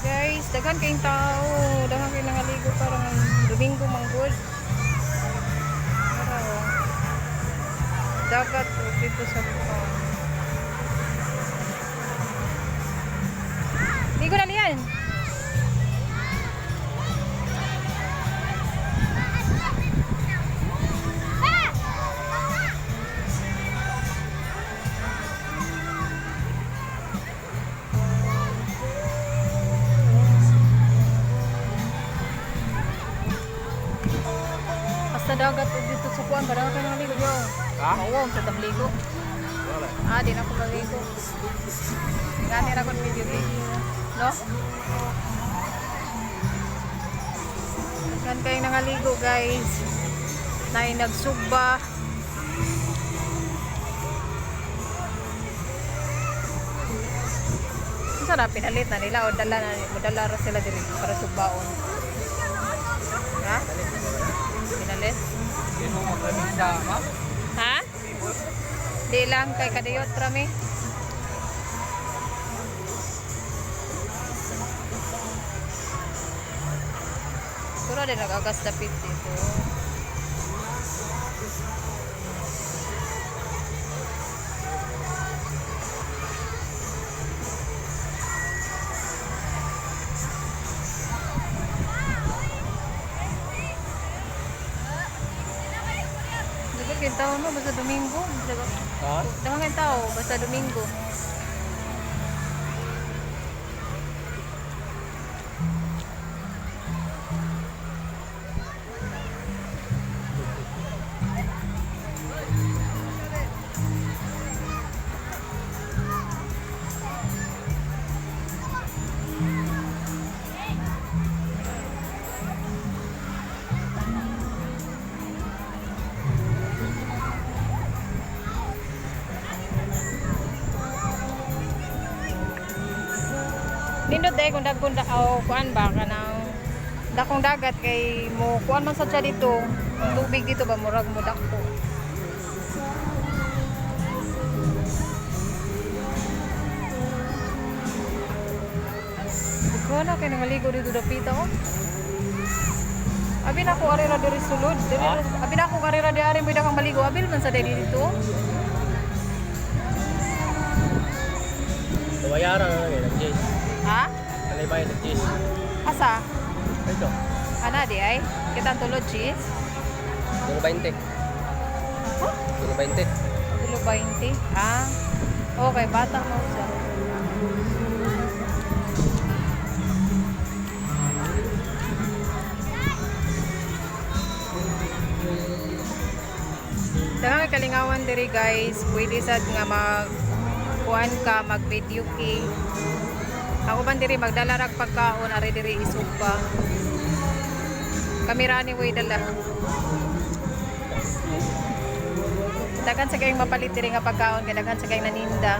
Guys, daghan kayong tao. Daghan kayong nangaligo parang Domingo manggod. Pero, dagat dito sa Bukang. Ligo na liyan. Basta dagat dito sa kuan, parang kayo naligo yo. Ha? Oo, sa tamligo. Wala. Di na ako maligo. Gani ra kon video video. No? Kan kayo nangaligo guys. Nay nagsugba. Sarap pinalit na nila o dala ra sila diri para sugbaon. Ha? Pinalit? Yan mo magkaminda, ha? Ha? Di lang kay kadiyot rami. Siguro din nag-agas dapit dito. Dapat kayong tao no, basta Domingo. Ha? Dapat kayong tao, basta Domingo. Nindot day kung dagkong o kuan ba kanang dakong dagat kay mo kuan man sa siya dito tubig dito ba murag mo dako. Ikaw na kay nangaligo dito dapita oh. Abi na ko arira diri sulod. Abi na ko arira di ari bida kang maligo abil man sa day dito. Bayaran na lang eh, nag-chase. Ha? Alay bayan nag-chase. Asa? Ito. Ana di ay kita tulod cheese. 20. Huh? 20. Kilo 20. Ah. Okay, bata mo siya. Daghang kalingawan diri guys, pwede sad nga kuan ka mag-video key. Ako man diri magdala rag pagkaon ari diri isugba. Kamera ni way dala. Daghan sa kayong mapalit diri nga pagkaon, kay daghan sa kayong naninda.